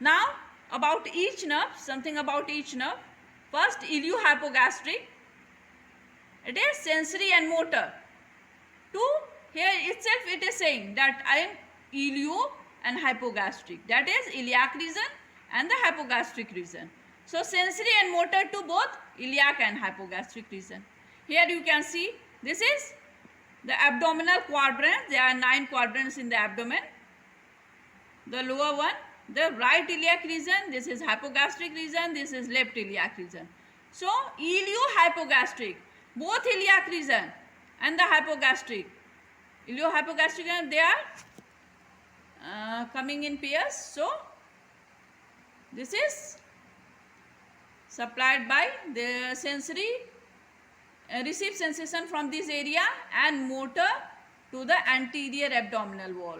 Now about each nerve, something about each nerve. First, iliohypogastric. It is sensory and motor. To here itself it is saying that I am ilio and hypogastric. That is iliac region and the hypogastric region. So sensory and motor to both iliac and hypogastric region. Here you can see this is the abdominal quadrant. There are 9 quadrants in the abdomen. The lower one, the right iliac region, this is hypogastric region, this is left iliac region. So iliohypogastric, both iliac region and the hypogastric, iliohypogastric, they are coming in pairs. So this is supplied by the sensory, receive sensation from this area and motor to the anterior abdominal wall.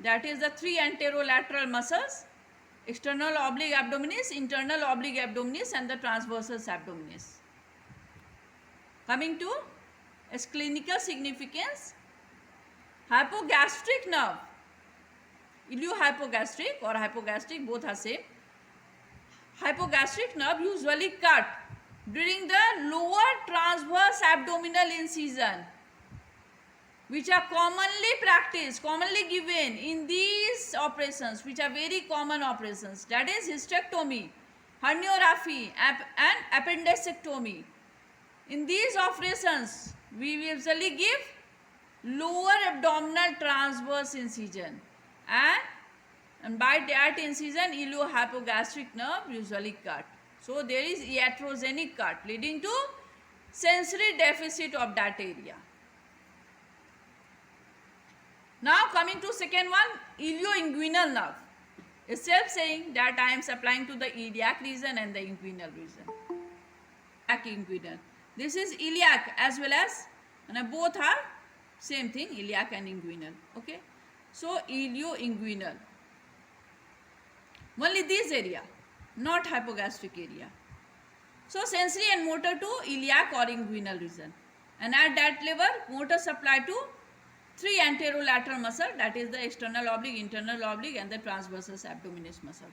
That is the 3 anterolateral muscles, external oblique abdominis, internal oblique abdominis and the transversus abdominis. Coming to its clinical significance, hypogastric nerve, iliohypogastric or hypogastric, both are same. Hypogastric nerve usually cut during the lower transverse abdominal incision, which are commonly practiced, commonly given in these operations, which are very common operations, that is hysterectomy, herniorrhaphy and appendectomy. In these operations, we usually give lower abdominal transverse incision, and by that incision, iliohypogastric nerve usually cut. So there is iatrogenic cut leading to sensory deficit of that area. Now coming to second one, ilioinguinal nerve. Itself saying that I am supplying to the iliac region and the inguinal region. Inguinal. This is iliac as well as, and both are same thing, iliac and inguinal. Okay. So ilioinguinal. Only this area, not hypogastric area. So sensory and motor to iliac or inguinal region. And at that level, motor supply to 3 anterolateral muscle, that is the external oblique, internal oblique and the transversus abdominis muscle.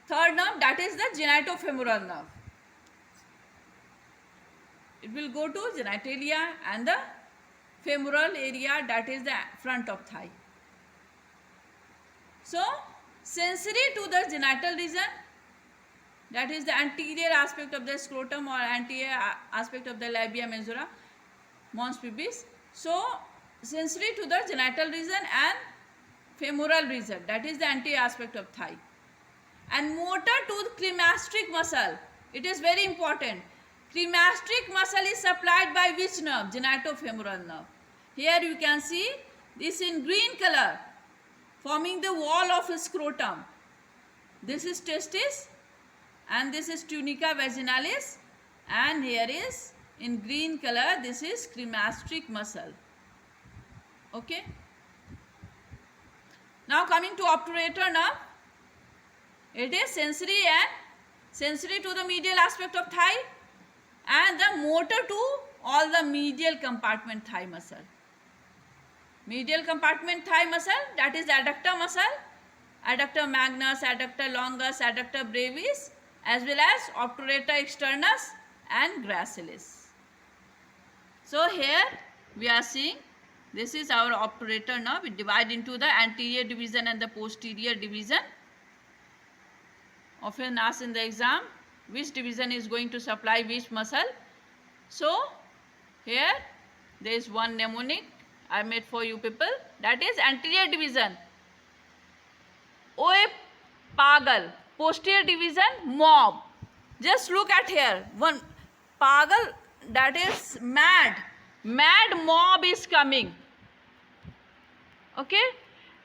Third nerve, that is the genitofemoral nerve. It will go to genitalia and the femoral area, that is the front of thigh. So sensory to the genital region, that is the anterior aspect of the scrotum or anterior aspect of the labia majora, mons pubis. So sensory to the genital region and femoral region, that is the anterior aspect of thigh. And motor to the cremasteric muscle, it is very important. Cremasteric muscle is supplied by which nerve? Genitofemoral nerve. Here you can see this in green color, forming the wall of scrotum. This is testis and this is tunica vaginalis, and here is in green color, this is cremasteric muscle. Okay. Now coming to obturator nerve, it is sensory to the medial aspect of thigh and the motor to all the medial compartment thigh muscle. Medial compartment thigh muscle, that is adductor muscle, adductor magnus, adductor longus, adductor brevis, as well as obturator externus and gracilis. So here we are seeing this is our obturator nerve. We divide into the anterior division and the posterior division. Often asked in the exam, which division is going to supply which muscle. So here there is one mnemonic I made for you people, that is anterior division, oe pagal, posterior division, mob. Just look at here, one pagal, that is mad mob is coming. Okay.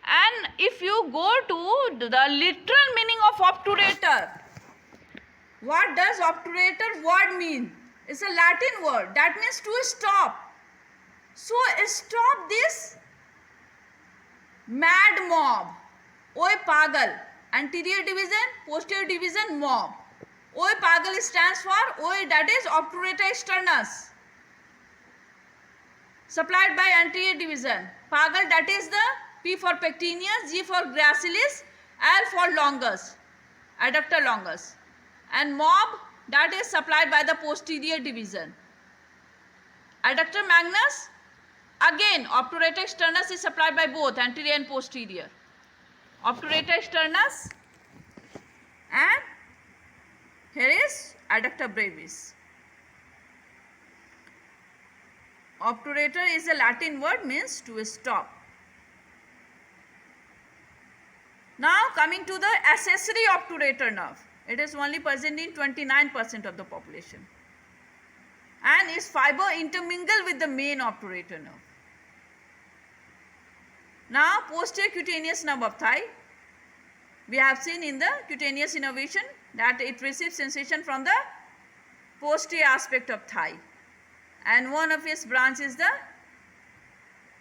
And if you go to the literal meaning of obturator, what does obturator word mean? It's a Latin word, that means to stop. So stop this mad mob, oe pagal, anterior division, posterior division, mob. Oe pagal stands for oe, that is obturator externus, supplied by anterior division. Pagal, that is the P for pectineus, G for gracilis, L for longus, adductor longus, and mob, that is supplied by the posterior division. Adductor magnus, again obturator externus is supplied by both anterior and posterior. Obturator externus, and here is adductor brevis. Obturator is a Latin word, means to stop. Now coming to the accessory obturator nerve. It is only present in 29% of the population, and its fiber intermingle with the main obturator nerve. Now posterior cutaneous nerve of thigh. We have seen in the cutaneous innervation that it receives sensation from the posterior aspect of thigh, and one of its branch is the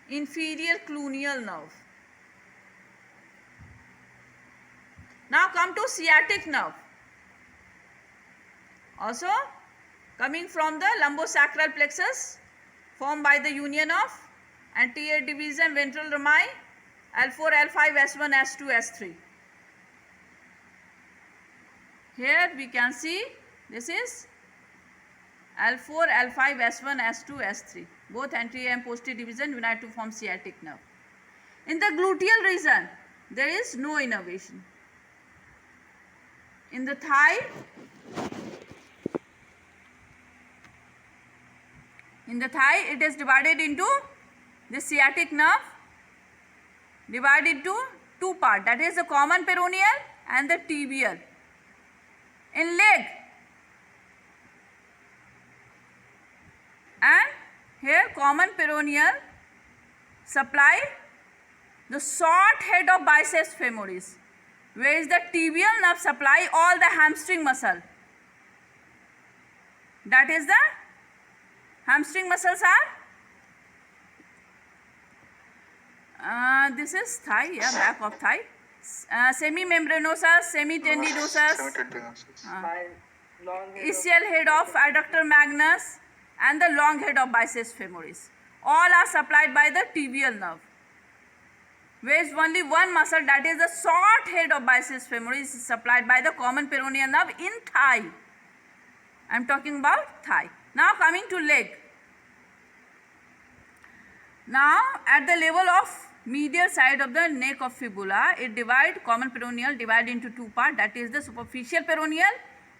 inferior cluneal nerve. Now come to sciatic nerve. Also coming from the lumbosacral plexus, formed by the union of anterior division ventral rami, L4, L5, S1, S2, S3. Here we can see this is L4, L5, S1, S2, S3. Both anterior and posterior division unite to form sciatic nerve. In the gluteal region, there is no innervation. In the thigh, it is divided into the sciatic nerve, divided into two parts, that is the common peroneal and the tibial. In leg, and here common peroneal supply the short head of biceps femoris, whereas the tibial nerve supply all the hamstring muscle. That is the hamstring muscles are this is thigh, yeah, back of thigh. Semimembranosus, semitendinosus, ischial head of adductor magnus, and the long head of biceps femoris. All are supplied by the tibial nerve. Whereas only one muscle, that is the short head of biceps femoris, is supplied by the common peroneal nerve in thigh. I am talking about thigh. Now coming to leg. Now at the level of medial side of the neck of fibula, it common peroneal divide into two parts, that is the superficial peroneal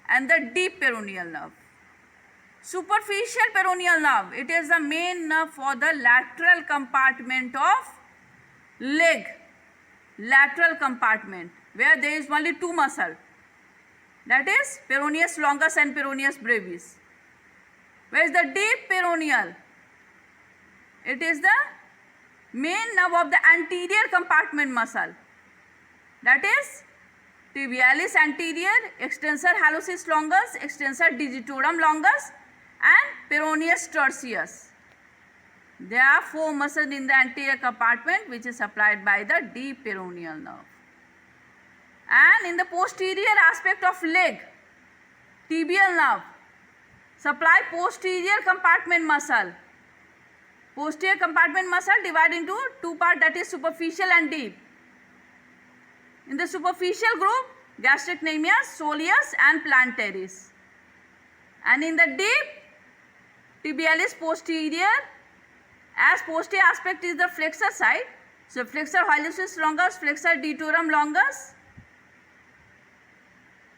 and the deep peroneal nerve. Superficial peroneal nerve, it is the main nerve for the lateral compartment of leg, lateral compartment, where there is only two muscles, that is peroneus longus and peroneus brevis. Whereas the deep peroneal, it is the main nerve of the anterior compartment muscle, that is tibialis anterior, extensor hallucis longus, extensor digitorum longus, and peroneus tertius. There are four muscles in the anterior compartment which is supplied by the deep peroneal nerve. And in the posterior aspect of leg, tibial nerve supply posterior compartment muscle. Posterior compartment muscle divided into two parts, that is superficial and deep. In the superficial group, gastrocnemius, soleus and plantaris. And in the deep, tibialis posterior, as posterior aspect is the flexor side, so flexor hallucis longus, flexor digitorum longus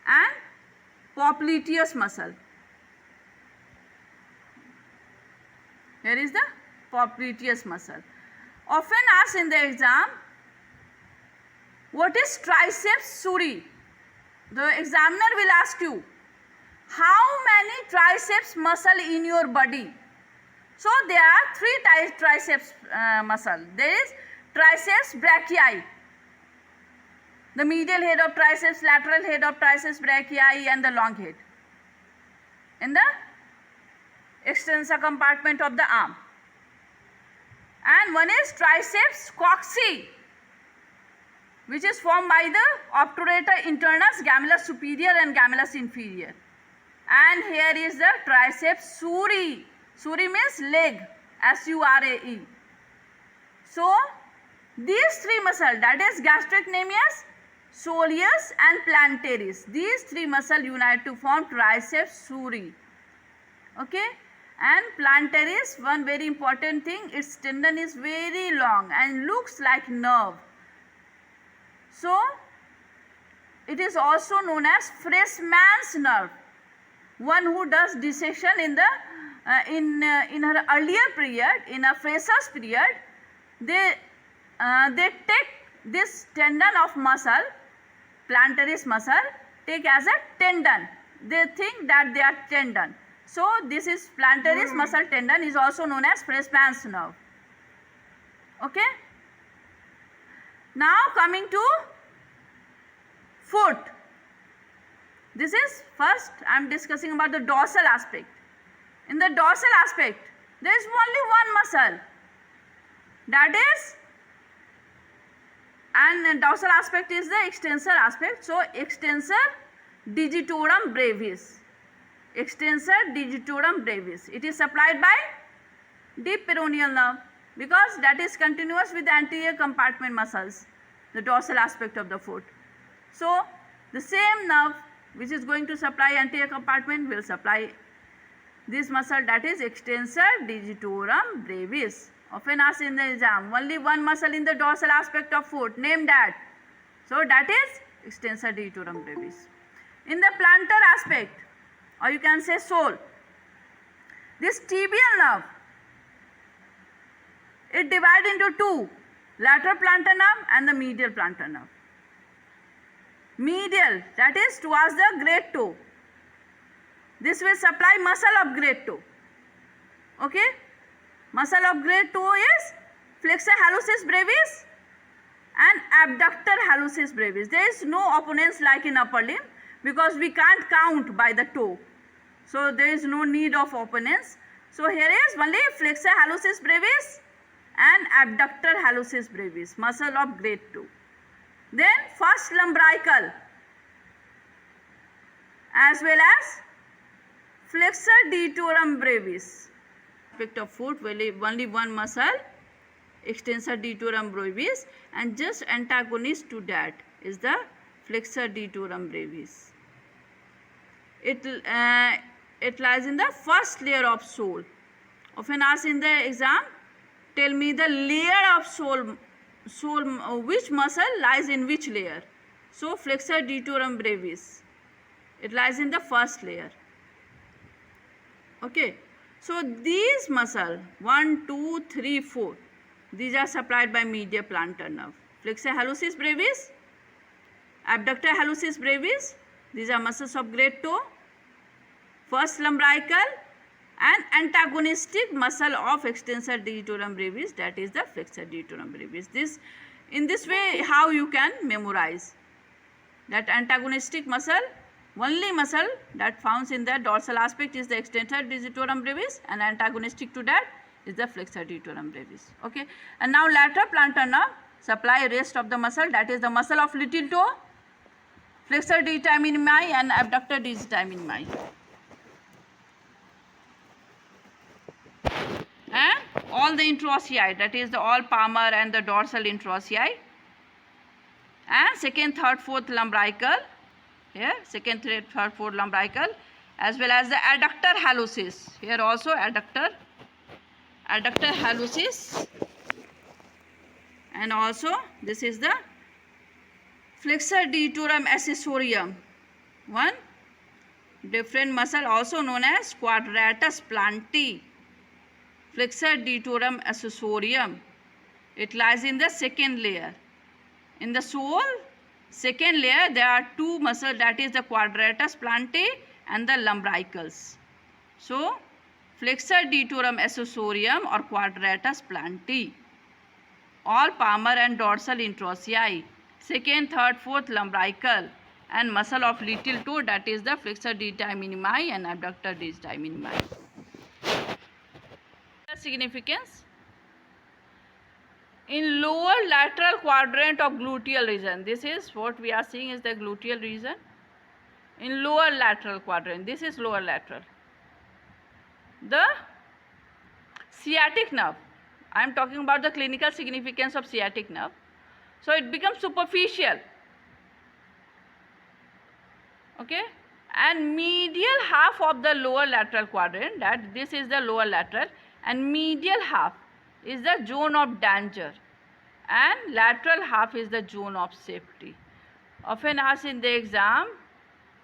and popliteus muscle. Here is the popliteus muscle. Often asked in the exam, what is triceps suri? The examiner will ask you, how many triceps muscle in your body? So there are three triceps muscle. There is triceps brachii, the medial head of triceps, lateral head of triceps brachii and the long head in the extensor compartment of the arm. And one is triceps coxae, which is formed by the obturator internus, gemellus superior and gemellus inferior. And here is the triceps suri. Suri means leg, S-U-R-A-E. So These three muscles, that is gastrocnemius, soleus and plantaris, these three muscles unite to form triceps suri. Okay, and plantaris, one very important thing, its tendon is very long and looks like nerve. So it is also known as freshman's nerve. One who does dissection in the in her earlier period, in a freshers period, they take this tendon of muscle, plantaris muscle, take as a tendon. They think that they are tendon. So this is plantaris muscle tendon is also known as freshman's nerve. Okay. Now coming to foot. This is first I am discussing about the dorsal aspect. In the dorsal aspect, there is only one muscle, that is, and dorsal aspect is the extensor aspect. So extensor digitorum brevis. Extensor digitorum brevis. It is supplied by deep peroneal nerve because that is continuous with the anterior compartment muscles, the dorsal aspect of the foot. So the same nerve which is going to supply anterior compartment will supply this muscle, that is extensor digitorum brevis. Often asked in the exam, only one muscle in the dorsal aspect of foot, name that. So that is extensor digitorum brevis. In the plantar aspect, or you can say sole, this tibial nerve, it divides into two, lateral plantar nerve and the medial plantar nerve. Medial, that is towards the great toe. This will supply muscle of great toe. Okay? Muscle of great toe is flexor hallucis brevis and abductor hallucis brevis. There is no opponents like in upper limb because we can't count by the toe. So there is no need of opponents. So here is only flexor hallucis brevis and abductor hallucis brevis, muscle of great toe. Then first lumbrical as well as flexor digitorum brevis. Aspect of foot, only one muscle, extensor digitorum brevis, and just antagonist to that is the flexor digitorum brevis. It lies in the first layer of sole. Often asked in the exam, tell me the layer of sole, which muscle lies in which layer. So flexor digitorum brevis, it lies in the first layer. Okay, so these muscles 1, 2, 3, 4, these are supplied by medial plantar nerve. Flexor hallucis brevis, abductor hallucis brevis, these are muscles of great toe, first lumbrical and antagonistic muscle of extensor digitorum brevis, that is the flexor digitorum brevis. In this way how you can memorize that antagonistic muscle, only muscle that found in the dorsal aspect is the extensor digitorum brevis and antagonistic to that is the flexor digitorum brevis. Okay, and now lateral plantar nerve supply rest of the muscle, that is the muscle of little toe, flexor digitorum minimi and abductor digitorum minimi. And all the interossei, that is the all palmar and the dorsal interossei, and second, third, fourth lumbrical, here second, third, fourth lumbrical, as well as the adductor hallucis, here also adductor hallucis, and also this is the flexor digitorum accessorium, one different muscle also known as quadratus plantae. Flexor digitorum accessorium, it lies in the second layer. In the sole second layer there are two muscles, that is the quadratus plantae and the lumbricals. So flexor digitorum accessorium or quadratus plantae, all palmar and dorsal interossei, second, third, fourth lumbrical, and muscle of little toe, that is the flexor digitorum minimi and abductor digitorum minimi. Significance: in lower lateral quadrant of gluteal region, this is what we are seeing is the gluteal region. In lower lateral quadrant, this is lower lateral, the sciatic nerve, I am talking about the clinical significance of sciatic nerve. So it becomes superficial. Okay, and medial half of the lower lateral quadrant, that this is the lower lateral, and medial half is the zone of danger, and lateral half is the zone of safety. Often asked in the exam,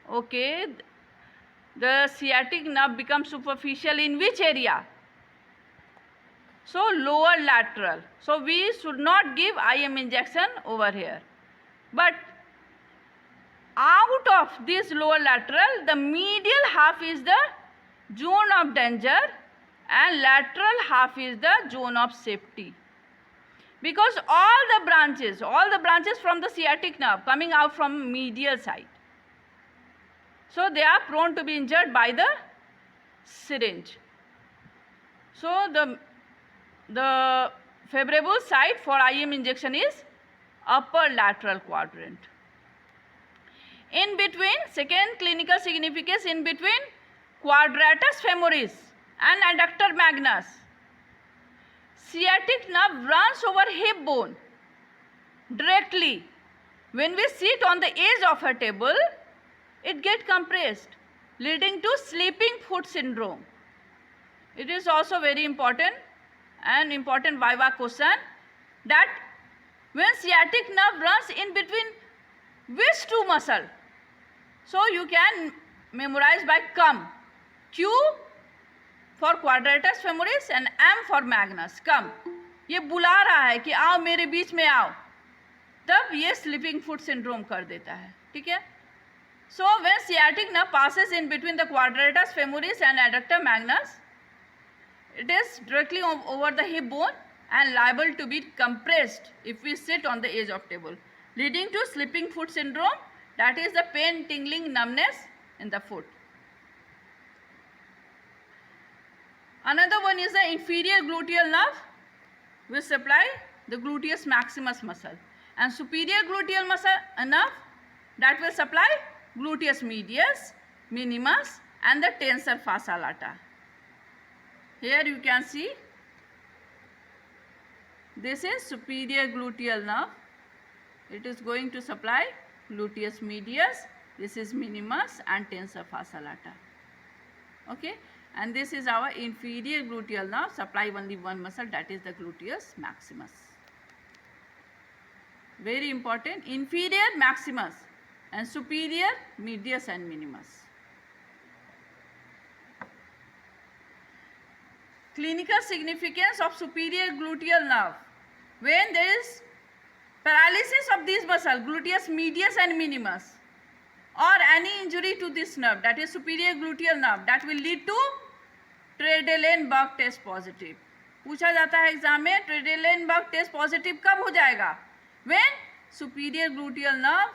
okay, the sciatic nerve becomes superficial in which area? So lower lateral. So we should not give IM injection over here. But out of this lower lateral, the medial half is the zone of danger and lateral half is the zone of safety. Because all the branches from the sciatic nerve coming out from medial side. So they are prone to be injured by the syringe. So the favorable site for IM injection is upper lateral quadrant. In between, second clinical significance, in between quadratus femoris and adductor magnus, sciatic nerve runs over hip bone directly. When we sit on the edge of a table, it gets compressed, leading to sleeping foot syndrome. It is also very important, an important viva question, that when sciatic nerve runs in between which two muscles? So you can memorize by CUM. Q for quadratus femoris and M for magnus. CUM. ये बुला रहा है कि आओ मेरे बीच में आओ, तब ये स्लीपिंग फुट सिंड्रोम कर देता है. ठीक है. So when sciatic nerve passes in between the quadratus femoris and adductor magnus, it is directly over the hip bone and liable to be compressed if we sit on the edge of table, leading to slipping foot syndrome, that is the pain, tingling, numbness in the foot. Another one is the inferior gluteal nerve, which supply the gluteus maximus muscle, and superior gluteal nerve that will supply gluteus medius, minimus and the tensor fascia lata. Here you can see this is superior gluteal nerve. It is going to supply gluteus medius, this is minimus and tensor fascia lata. Okay, and this is our inferior gluteal nerve, supply only one muscle, that is the gluteus maximus. Very important, inferior maximus and superior medius and minimus. Clinical significance of superior gluteal nerve. When there is paralysis of these muscles, gluteus medius and minimus, or any injury to this nerve, that is superior gluteal nerve, that will lead to Trendelenburg test positive. पूछा जाता है exam में, Trendelenburg test positive कब हो जाएगा? When superior gluteal nerve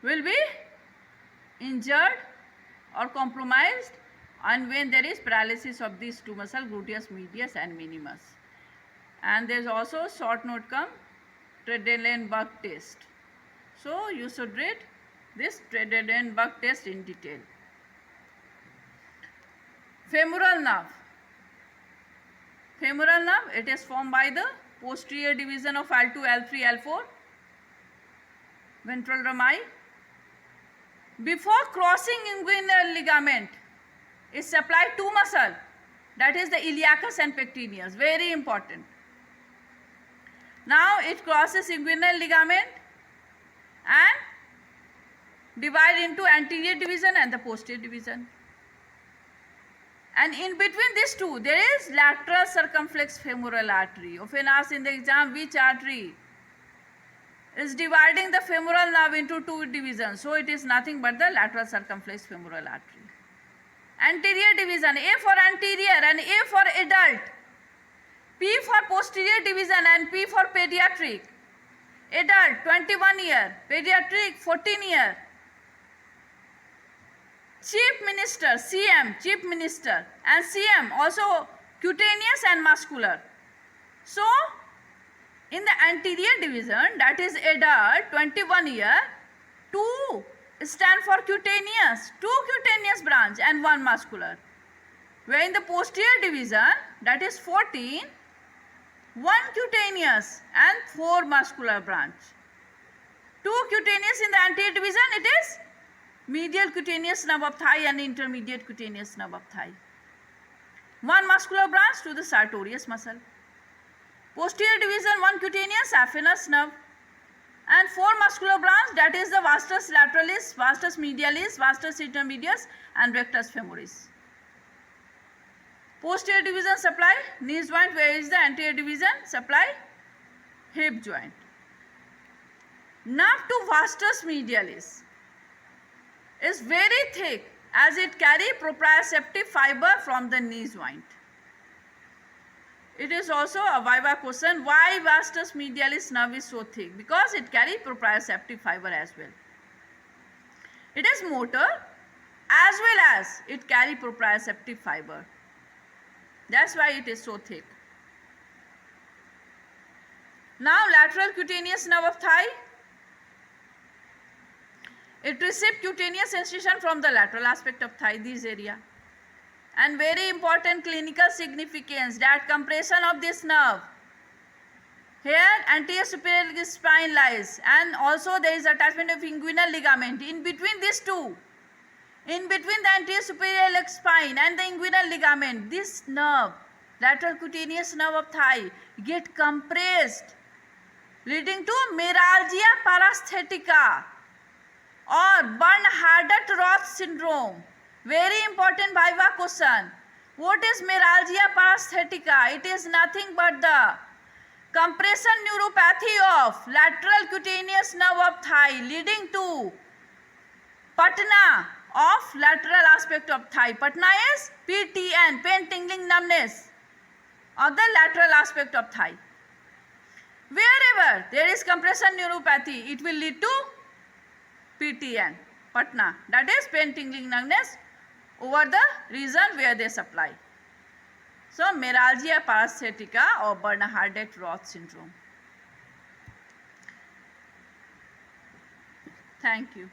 will be injured or compromised, and when there is paralysis of these two muscles, gluteus medius and minimus. And there is also short note come Trendelenburg test. So you should read this Trendelenburg test in detail. Femoral nerve. Femoral nerve, it is formed by the posterior division of L2, L3, L4 ventral rami. Before crossing inguinal ligament, it supplies two muscles, that is the iliacus and pectineus, very important. Now it crosses inguinal ligament and divide into anterior division and the posterior division. And in between these two, there is lateral circumflex femoral artery. Often asked in the exam, which artery is dividing the femoral nerve into two divisions. So it is nothing but the lateral circumflex femoral artery. Anterior division, A for anterior and A for adult, P for posterior division and P for pediatric. Adult 21 year, pediatric 14 year. Chief Minister, CM, Chief Minister, and CM also cutaneous and muscular. So in the anterior division, that is adult 21 year, 2 stand for cutaneous, 2 cutaneous branch and 1 muscular. Where in the posterior division, that is 14, 1 cutaneous and 4 muscular branch. 2 cutaneous in the anterior division, it is medial cutaneous nerve of thigh and intermediate cutaneous nerve of thigh. 1 muscular branch to the sartorius muscle. Posterior division, 1 cutaneous saphenous nerve and 4 muscular branch, that is the vastus lateralis, vastus medialis, vastus intermedius and rectus femoris. Posterior division supply knee joint, where is the anterior division supply hip joint. Nerve to vastus medialis is very thick as it carry proprioceptive fiber from the knee joint. It is also a viva question, why vastus medialis nerve is so thick? Because it carry proprioceptive fiber as well. It is motor as well as it carry proprioceptive fiber. That's why it is so thick. Now lateral cutaneous nerve of thigh. It receives cutaneous sensation from the lateral aspect of thigh, this area. And very important clinical significance, that compression of this nerve. Here anterior superior spine lies and also there is attachment of inguinal ligament. In between these two, in between the anterior superior spine and the inguinal ligament, this nerve, lateral cutaneous nerve of thigh, get compressed, leading to meralgia parasthetica or Bernhardt-Roth syndrome. Very important viva question. What is meralgia parasthetica? It is nothing but the compression neuropathy of lateral cutaneous nerve of thigh leading to patna of lateral aspect of thigh. Patna is PTN, pain tingling numbness of the lateral aspect of thigh. Wherever there is compression neuropathy, it will lead to PTN, patna, that is pain tingling numbness over the region where they supply. So meralgia parasthetica or Bernhardt-Roth syndrome. Thank you.